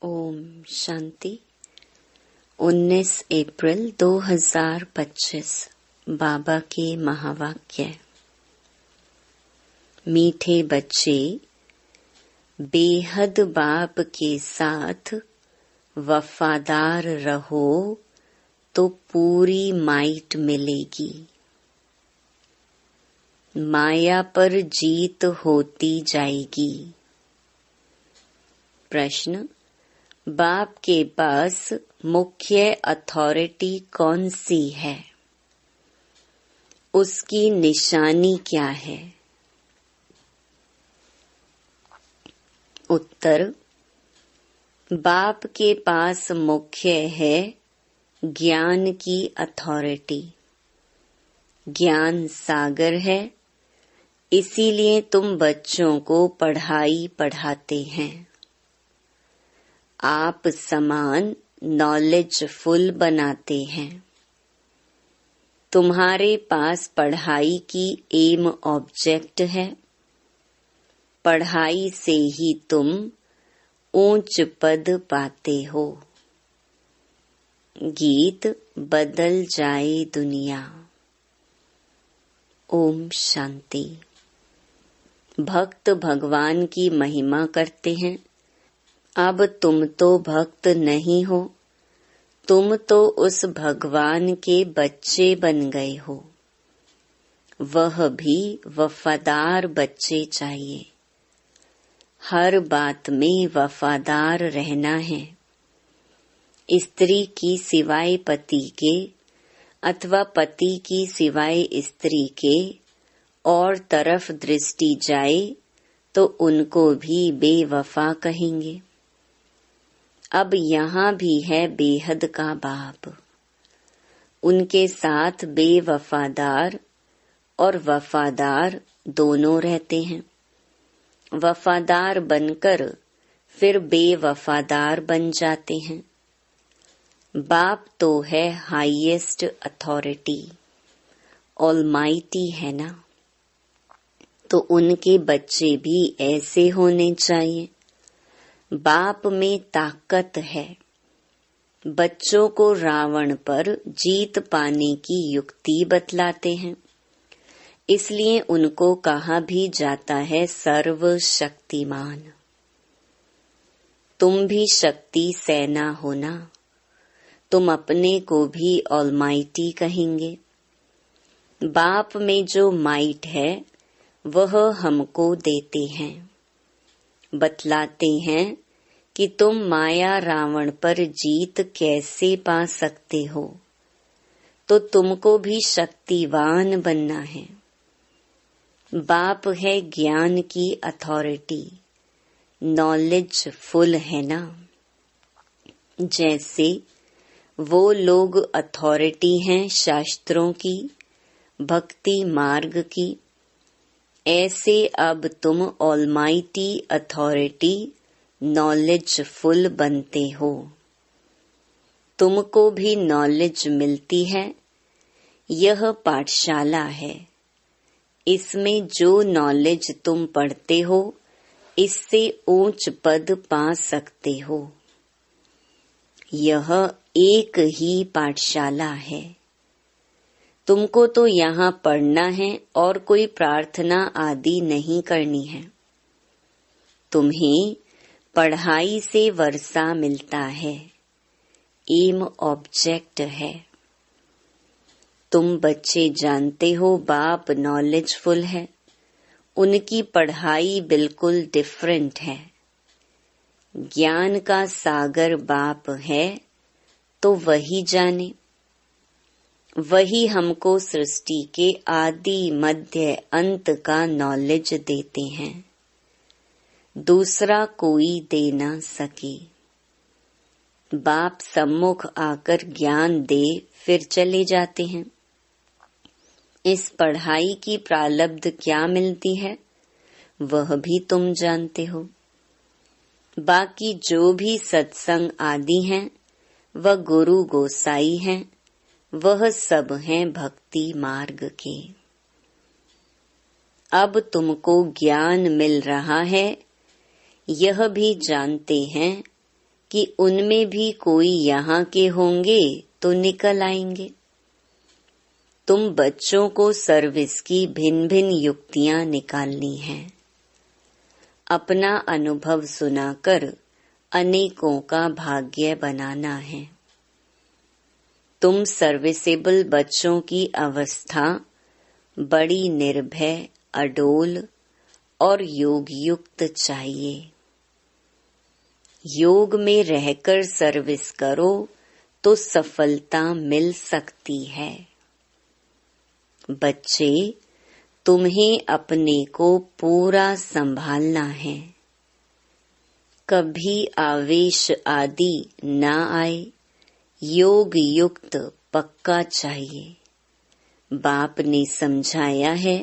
ओम शांति। 19 अप्रैल 2025 बाबा के महावाक्य। मीठे बच्चे, बेहद बाप के साथ वफादार रहो तो पूरी माइट मिलेगी। माया पर जीत होती जाएगी। प्रश्न: बाप के पास मुख्य अथॉरिटी कौन सी है? उसकी निशानी क्या है? उत्तर: बाप के पास मुख्य है ज्ञान की अथॉरिटी। ज्ञान सागर है, इसीलिए तुम बच्चों को पढ़ाई पढ़ाते हैं। आप समान नॉलेजफुल बनाते हैं। तुम्हारे पास पढ़ाई की एम ऑब्जेक्ट है। पढ़ाई से ही तुम ऊंच पद पाते हो। गीत बदल जाए दुनिया। ओम शांति। भक्त भगवान की महिमा करते हैं। अब तुम तो भक्त नहीं हो, तुम तो उस भगवान के बच्चे बन गए हो। वह भी वफादार बच्चे चाहिए। हर बात में वफादार रहना है। स्त्री की सिवाय पति के अथवा पति की सिवाय स्त्री के और तरफ दृष्टि जाए तो उनको भी बेवफा कहेंगे। अब यहाँ भी है बेहद का बाप। उनके साथ बेवफादार और वफादार दोनों रहते हैं। वफादार बनकर फिर बेवफादार बन जाते हैं। बाप तो है हाईएस्ट अथॉरिटी, ऑलमाइटी है ना, तो उनके बच्चे भी ऐसे होने चाहिए। बाप में ताकत है। बच्चों को रावण पर जीत पाने की युक्ति बतलाते हैं। इसलिए उनको कहा भी जाता है सर्वशक्तिमान। तुम भी शक्ति सेना होना। तुम अपने को भी ऑलमाइटी कहेंगे। बाप में जो माइट है वह हमको देते हैं। बतलाते हैं कि तुम माया रावण पर जीत कैसे पा सकते हो, तो तुमको भी शक्तिवान बनना है। बाप है ज्ञान की अथॉरिटी, नॉलेजफुल है ना। जैसे वो लोग अथॉरिटी हैं शास्त्रों की, भक्ति मार्ग की, ऐसे अब तुम ऑलमाइटी अथॉरिटी नॉलेजफुल बनते हो। तुमको भी नॉलेज मिलती है। यह पाठशाला है। इसमें जो नॉलेज तुम पढ़ते हो, इससे ऊंच पद पा सकते हो। यह एक ही पाठशाला है। तुमको तो यहाँ पढ़ना है और कोई प्रार्थना आदि नहीं करनी है। तुम्हें पढ़ाई से वर्षा मिलता है। एम ऑब्जेक्ट है। तुम बच्चे जानते हो बाप नॉलेजफुल है। उनकी पढ़ाई बिल्कुल डिफरेंट है। ज्ञान का सागर बाप है तो वही जाने। वही हमको सृष्टि के आदि मध्य अंत का नॉलेज देते हैं। दूसरा कोई दे ना सके। बाप सम्मुख आकर ज्ञान दे फिर चले जाते हैं। इस पढ़ाई की प्रारब्ध क्या मिलती है वह भी तुम जानते हो। बाकी जो भी सत्संग आदि हैं वह गुरु गोसाई हैं, वह सब हैं भक्ति मार्ग के। अब तुमको ज्ञान मिल रहा है, यह भी जानते हैं कि उनमें भी कोई यहाँ के होंगे तो निकल आएंगे। तुम बच्चों को सर्विस की भिन्न भिन्न युक्तियां निकालनी हैं। अपना अनुभव सुनाकर अनेकों का भाग्य बनाना है। तुम सर्विसेबल बच्चों की अवस्था बड़ी निर्भय, अडोल और योग युक्त चाहिए। योग में रहकर सर्विस करो तो सफलता मिल सकती है। बच्चे, तुम्हें अपने को पूरा संभालना है। कभी आवेश आदि ना आए। योग युक्त पक्का चाहिए। बाप ने समझाया है,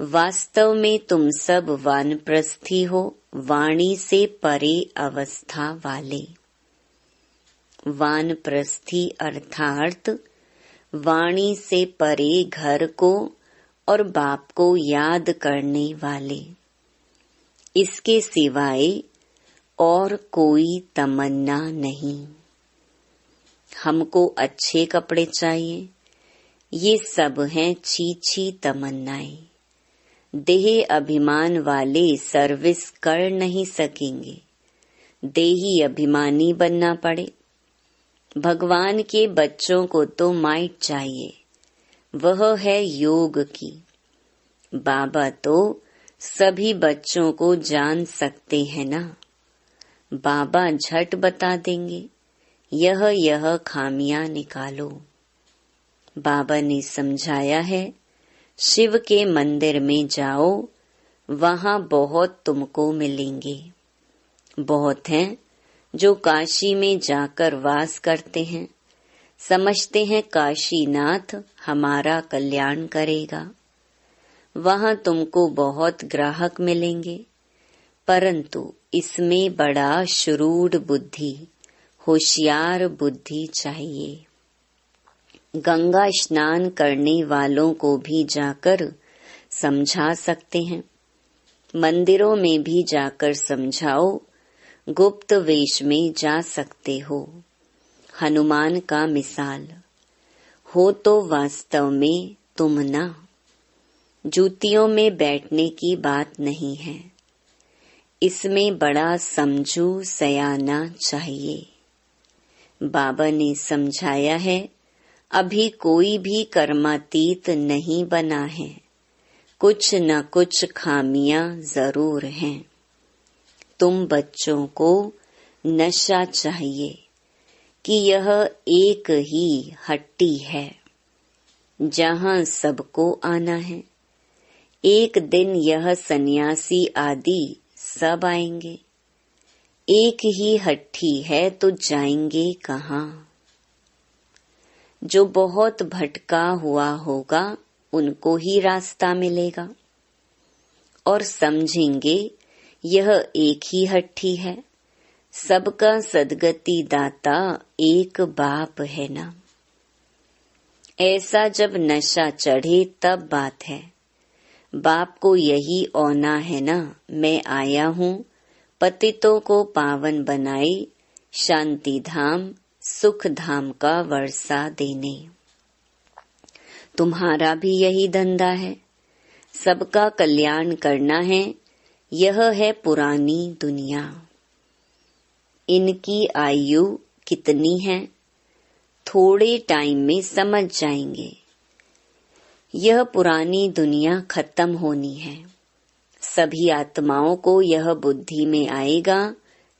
वास्तव में तुम सब वानप्रस्थी हो, वाणी से परे अवस्था वाले। वानप्रस्थी अर्थात वाणी से परे घर को और बाप को याद करने वाले। इसके सिवाय और कोई तमन्ना नहीं। हमको अच्छे कपड़े चाहिए, ये सब हैं छी तमन्नाएं। देह अभिमान वाले सर्विस कर नहीं सकेंगे। देही अभिमानी बनना पड़े। भगवान के बच्चों को तो माइट चाहिए, वह है योग की। बाबा तो सभी बच्चों को जान सकते हैं ना। बाबा झट बता देंगे, यह खामियां निकालो। बाबा ने समझाया है, शिव के मंदिर में जाओ, वहां बहुत तुमको मिलेंगे। बहुत हैं जो काशी में जाकर वास करते हैं, समझते हैं काशीनाथ हमारा कल्याण करेगा। वहां तुमको बहुत ग्राहक मिलेंगे, परंतु इसमें बड़ा शुरूढ़ बुद्धि, होशियार बुद्धि चाहिए। गंगा स्नान करने वालों को भी जाकर समझा सकते हैं। मंदिरों में भी जाकर समझाओ। गुप्त वेश में जा सकते हो। हनुमान का मिसाल हो तो वास्तव में तुम ना। जूतियों में बैठने की बात नहीं है। इसमें बड़ा समझू सयाना चाहिए। बाबा ने समझाया है, अभी कोई भी कर्मातीत नहीं बना है। कुछ न कुछ खामियां जरूर हैं। तुम बच्चों को नशा चाहिए कि यह एक ही हट्टी है जहां सबको आना है। एक दिन यह सन्यासी आदि सब आएंगे। एक ही हट्टी है तो जाएंगे कहाँ? जो बहुत भटका हुआ होगा उनको ही रास्ता मिलेगा और समझेंगे यह एक ही हट्टी है। सबका सद्गति दाता एक बाप है ना। ऐसा जब नशा चढ़े तब बात है। बाप को यही औना है ना, मैं आया हूँ पतितों को पावन बनाए, शांति धाम सुख धाम का वर्षा देने। तुम्हारा भी यही धंधा है, सबका कल्याण करना है। यह है पुरानी दुनिया। इनकी आयु कितनी है, थोड़े टाइम में समझ जाएंगे। यह पुरानी दुनिया खत्म होनी है। सभी आत्माओं को यह बुद्धि में आएगा,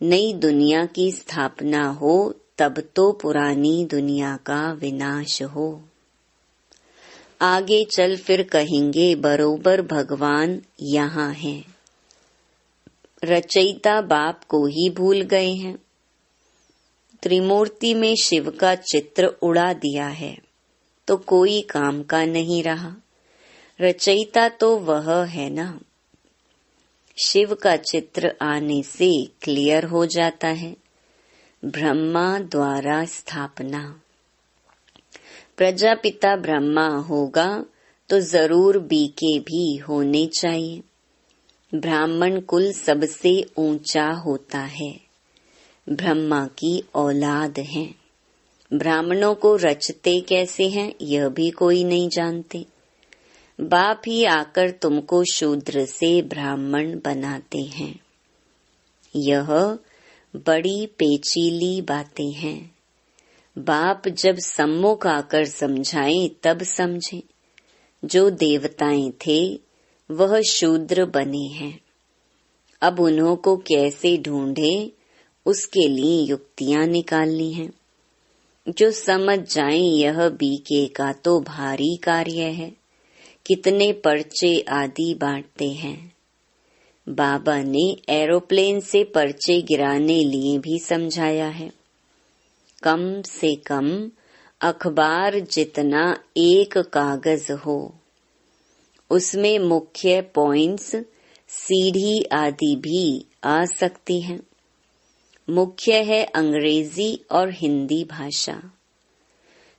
नई दुनिया की स्थापना हो तब तो पुरानी दुनिया का विनाश हो। आगे चल फिर कहेंगे बरोबर भगवान यहाँ हैं। रचयिता बाप को ही भूल गए हैं। त्रिमूर्ति में शिव का चित्र उड़ा दिया है तो कोई काम का नहीं रहा। रचयिता तो वह है ना। शिव का चित्र आने से क्लियर हो जाता है। ब्रह्मा द्वारा स्थापना। प्रजापिता ब्रह्मा होगा तो जरूर बीके भी होने चाहिए। ब्राह्मण कुल सबसे ऊंचा होता है। ब्रह्मा की औलाद हैं। ब्राह्मणों को रचते कैसे हैं यह भी कोई नहीं जानते। बाप ही आकर तुमको शूद्र से ब्राह्मण बनाते हैं। यह बड़ी पेचीली बातें हैं। बाप जब सम्मुख आकर समझाएं तब समझें। जो देवताएं थे वह शूद्र बने हैं। अब उन्हों को कैसे ढूंढें उसके लिए युक्तियां निकालनी हैं। जो समझ जाएं यह बीके का तो भारी कार्य है। कितने पर्चे आदि बांटते हैं। बाबा ने एरोप्लेन से पर्चे गिराने लिए भी समझाया है। कम से कम अखबार जितना एक कागज हो, उसमें मुख्य पॉइंट्स, सीढ़ी आदि भी आ सकती हैं। मुख्य है अंग्रेजी और हिंदी भाषा।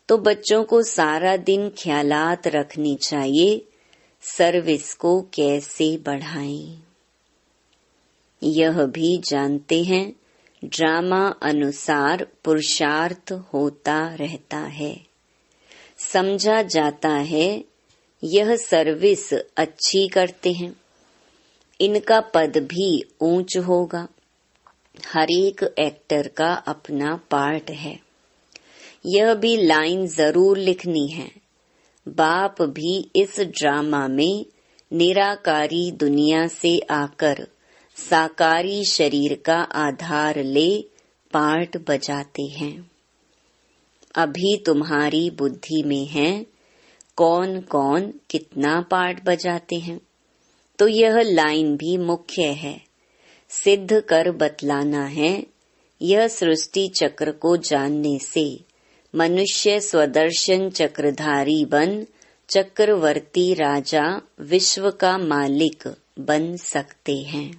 तो बच्चों को सारा दिन ख्यालात रखनी चाहिए सर्विस को कैसे बढ़ाएं। यह भी जानते हैं ड्रामा अनुसार पुरुषार्थ होता रहता है। समझा जाता है यह सर्विस अच्छी करते हैं, इनका पद भी ऊंच होगा। हर एक एक्टर का अपना पार्ट है। यह भी लाइन जरूर लिखनी है। बाप भी इस ड्रामा में निराकारी दुनिया से आकर साकारी शरीर का आधार ले पार्ट बजाते हैं। अभी तुम्हारी बुद्धि में है कौन कौन कितना पार्ट बजाते हैं, तो यह लाइन भी मुख्य है। सिद्ध कर बतलाना है। यह सृष्टि चक्र को जानने से मनुष्य स्वदर्शन चक्रधारी बन चक्रवर्ती राजा विश्व का मालिक बन सकते हैं।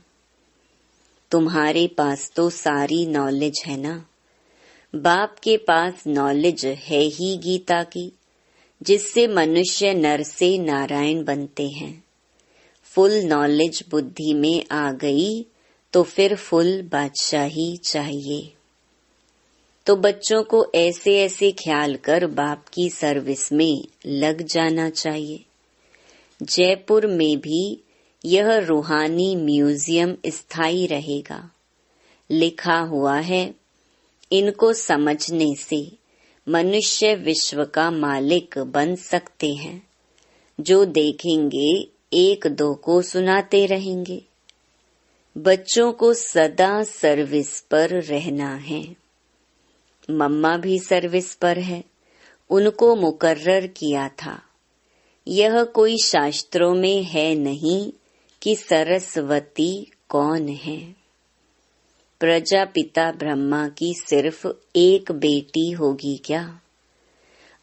तुम्हारे पास तो सारी नॉलेज है ना। बाप के पास नॉलेज है ही गीता की, जिससे मनुष्य नर से नारायण बनते हैं। फुल नॉलेज बुद्धि में आ गई तो फिर फुल बादशाही चाहिए। तो बच्चों को ऐसे ऐसे ख्याल कर बाप की सर्विस में लग जाना चाहिए। जयपुर में भी यह रूहानी म्यूजियम स्थायी रहेगा। लिखा हुआ है इनको समझने से मनुष्य विश्व का मालिक बन सकते हैं। जो देखेंगे एक दो को सुनाते रहेंगे। बच्चों को सदा सर्विस पर रहना है। मम्मा भी सर्विस पर है, उनको मुकर्रर किया था। यह कोई शास्त्रों में है नहीं कि सरस्वती कौन है। प्रजापिता ब्रह्मा की सिर्फ एक बेटी होगी क्या?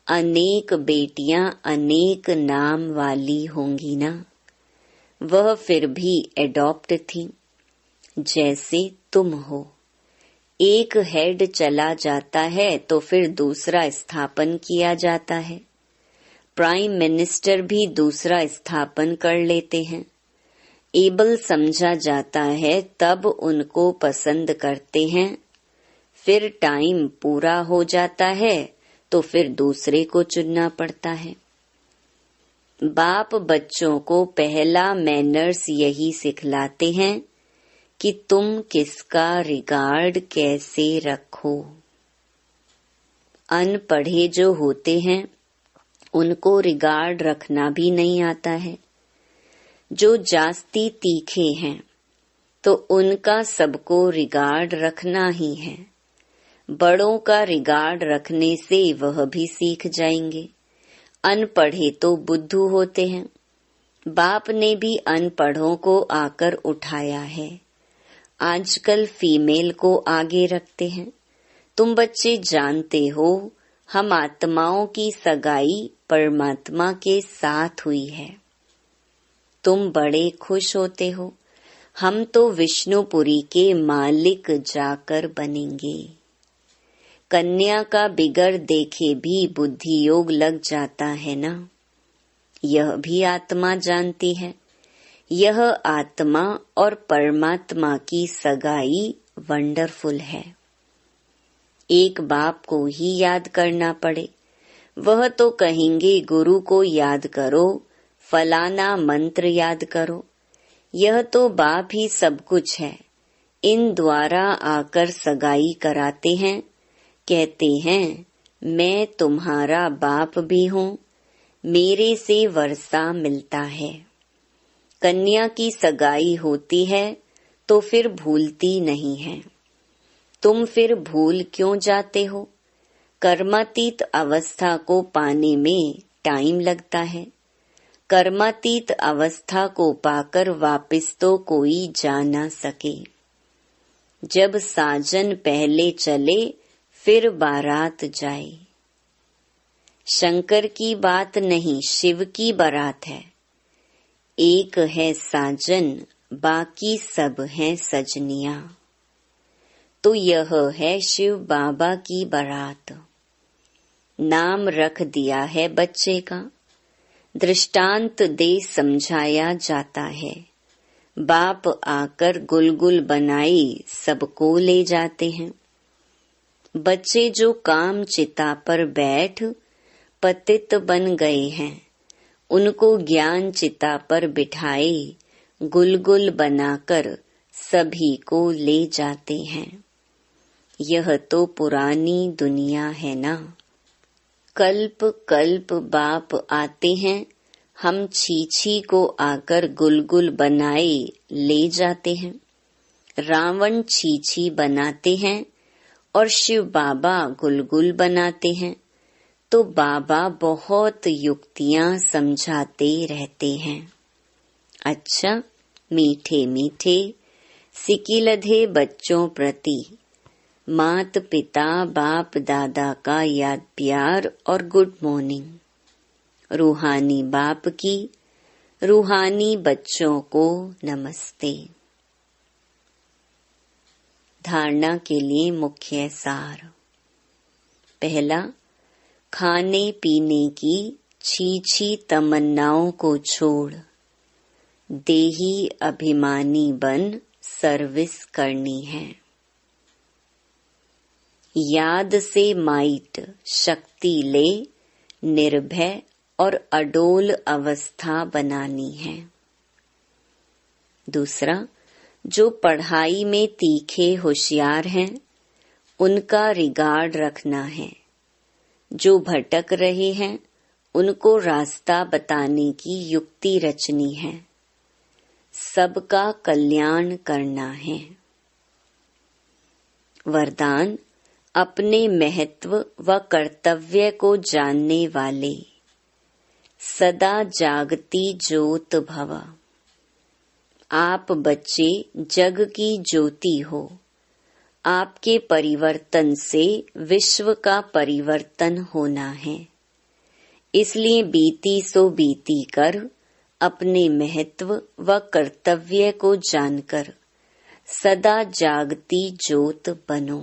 अनेक बेटियां अनेक नाम वाली होंगी ना। वह फिर भी एडॉप्ट थी, जैसे तुम हो। एक हेड चला जाता है तो फिर दूसरा स्थापन किया जाता है। प्राइम मिनिस्टर भी दूसरा स्थापन कर लेते हैं। एबल समझा जाता है तब उनको पसंद करते हैं। फिर टाइम पूरा हो जाता है तो फिर दूसरे को चुनना पड़ता है। बाप बच्चों को पहला मैनर्स यही सिखलाते हैं कि तुम किसका रिगार्ड कैसे रखो। अनपढ़े जो होते हैं उनको रिगार्ड रखना भी नहीं आता है। जो जास्ती तीखे हैं तो उनका सबको रिगार्ड रखना ही है। बड़ों का रिगार्ड रखने से वह भी सीख जाएंगे। अनपढ़े तो बुद्धू होते हैं। बाप ने भी अनपढ़ों को आकर उठाया है। आजकल फीमेल को आगे रखते हैं। तुम बच्चे जानते हो हम आत्माओं की सगाई परमात्मा के साथ हुई है। तुम बड़े खुश होते हो। हम तो विष्णुपुरी के मालिक जाकर बनेंगे। कन्या का बिगड़ देखे भी बुद्धि योग लग जाता है ना। यह भी आत्मा जानती है। यह आत्मा और परमात्मा की सगाई वंडरफुल है। एक बाप को ही याद करना पड़े, वह तो कहेंगे गुरु को याद करो, फलाना मंत्र याद करो। यह तो बाप ही सब कुछ है। इन द्वारा आकर सगाई कराते हैं, कहते हैं मैं तुम्हारा बाप भी हूँ, मेरे से वर्षा मिलता है। कन्या की सगाई होती है तो फिर भूलती नहीं है। तुम फिर भूल क्यों जाते हो? कर्मातीत अवस्था को पाने में टाइम लगता है। कर्मातीत अवस्था को पाकर वापस तो कोई जा न सके। जब साजन पहले चले फिर बारात जाए। शंकर की बात नहीं, शिव की बारात है। एक है साजन, बाकी सब हैं सजनियां। तो यह है शिव बाबा की बारात। नाम रख दिया है बच्चे का, दृष्टांत दे समझाया जाता है। बाप आकर गुलगुल बनाई सबको ले जाते हैं। बच्चे जो काम चिता पर बैठ पतित बन गए हैं, उनको ज्ञान चिता पर बिठाए गुलगुल बनाकर सभी को ले जाते हैं। यह तो पुरानी दुनिया है ना। कल्प कल्प बाप आते हैं, हम छीछी को आकर गुलगुल बनाए ले जाते हैं। रावण छीछी बनाते हैं और शिव बाबा गुलगुल बनाते हैं। तो बाबा बहुत युक्तियां समझाते रहते हैं। अच्छा, मीठे मीठे सिकिलधे बच्चों प्रति मात पिता बाप दादा का याद प्यार और गुड मॉर्निंग। रूहानी बाप की रूहानी बच्चों को नमस्ते। धारणा के लिए मुख्य सार। पहला, खाने पीने की छीछी तमन्नाओं को छोड़ देही अभिमानी बन सर्विस करनी है। याद से माइट शक्ति ले निर्भय और अडोल अवस्था बनानी है। दूसरा, जो पढ़ाई में तीखे होशियार हैं, उनका रिगार्ड रखना है। जो भटक रहे हैं, उनको रास्ता बताने की युक्ति रचनी है। सबका कल्याण करना है। वरदान, अपने महत्व व कर्तव्य को जानने वाले, सदा जागती ज्योत भव। आप बच्चे जग की ज्योति हो। आपके परिवर्तन से विश्व का परिवर्तन होना है। इसलिए बीती सो बीती कर अपने महत्व व कर्तव्य को जानकर सदा जागती ज्योत बनो।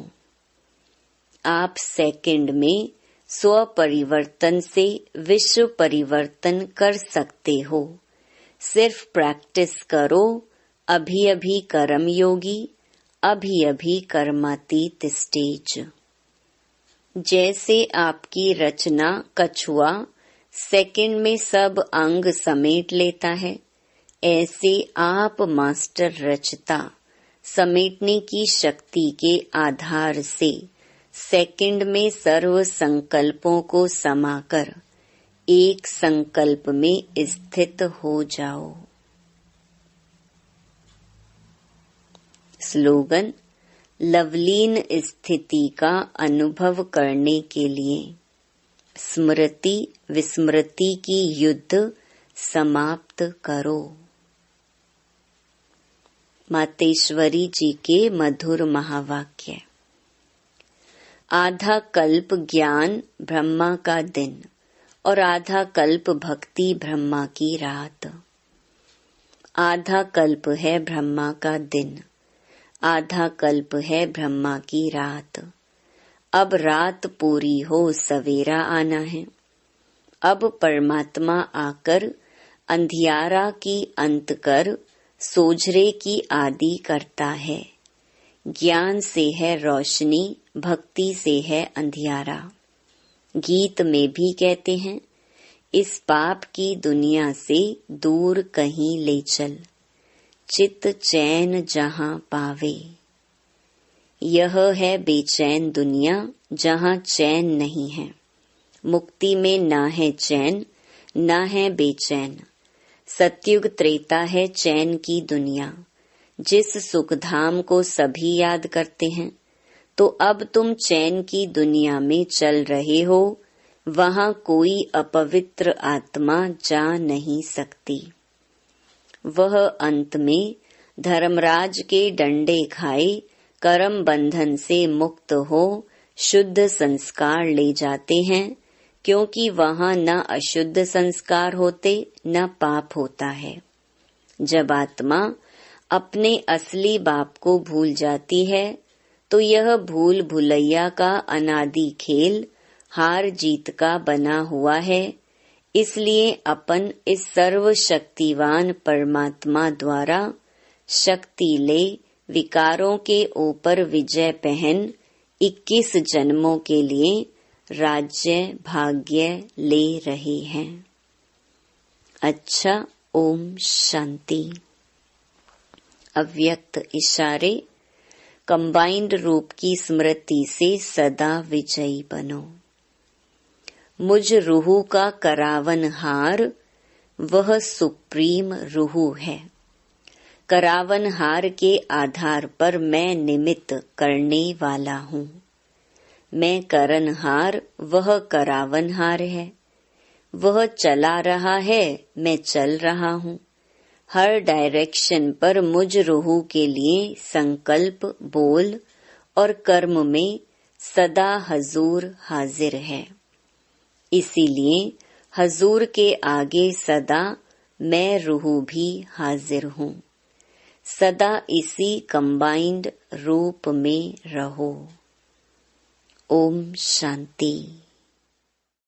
आप सेकंड में स्व परिवर्तन से विश्व परिवर्तन कर सकते हो। सिर्फ प्रैक्टिस करो। अभी अभी कर्म योगी, अभी अभी कर्मातीत स्टेज। जैसे आपकी रचना कछुआ सेकंड में सब अंग समेट लेता है, ऐसे आप मास्टर रचता समेटने की शक्ति के आधार से सेकंड में सर्व संकल्पों को समाकर एक संकल्प में स्थित हो जाओ। स्लोगन, लवलीन स्थिति का अनुभव करने के लिए स्मृति विस्मृति की युद्ध समाप्त करो। मातेश्वरी जी के मधुर महावाक्य। आधा कल्प ज्ञान ब्रह्मा का दिन और आधा कल्प भक्ति ब्रह्मा की रात। आधा कल्प है ब्रह्मा का दिन, आधा कल्प है ब्रह्मा की रात। अब रात पूरी हो सवेरा आना है। अब परमात्मा आकर अंधियारा की अंत कर सोझरे की आदि करता है। ज्ञान से है रोशनी भक्ति से है अंधियारा। गीत में भी कहते हैं, इस पाप की दुनिया से दूर कहीं ले चल, चित चैन जहां पावे। यह है बेचैन दुनिया जहां चैन नहीं है। मुक्ति में ना है चैन, ना है बेचैन। सतयुग त्रेता है चैन की दुनिया। जिस सुखधाम को सभी याद करते हैं, तो अब तुम चैन की दुनिया में चल रहे हो। वहां कोई अपवित्र आत्मा जा नहीं सकती। वह अंत में धर्मराज के डंडे खाए कर्म बंधन से मुक्त हो शुद्ध संस्कार ले जाते हैं, क्योंकि वहां न अशुद्ध संस्कार होते न पाप होता है। जब आत्मा अपने असली बाप को भूल जाती है, तो यह भूल भुलैया का अनादि खेल हार जीत का बना हुआ है। इसलिए अपन इस सर्वशक्तिवान परमात्मा द्वारा शक्ति ले विकारों के ऊपर विजय पहन 21 जन्मों के लिए राज्य भाग्य ले रहे हैं। अच्छा, ओम शांति। अव्यक्त इशारे। कंबाइंड रूप की स्मृति से सदा विजयी बनो। मुझ रूह का करावन हार, वह सुप्रीम रूह है। करावन हार के आधार पर मैं निमित्त करने वाला हूँ। मैं करनहार, वह करावनहार है। वह चला रहा है, मैं चल रहा हूँ। हर डायरेक्शन पर मुझ रूह के लिए संकल्प, बोल और कर्म में सदा हजूर हाजिर है। इसीलिए हजूर के आगे सदा मैं रूह भी हाजिर हूँ। सदा इसी कंबाइंड रूप में रहो। ओम शांति।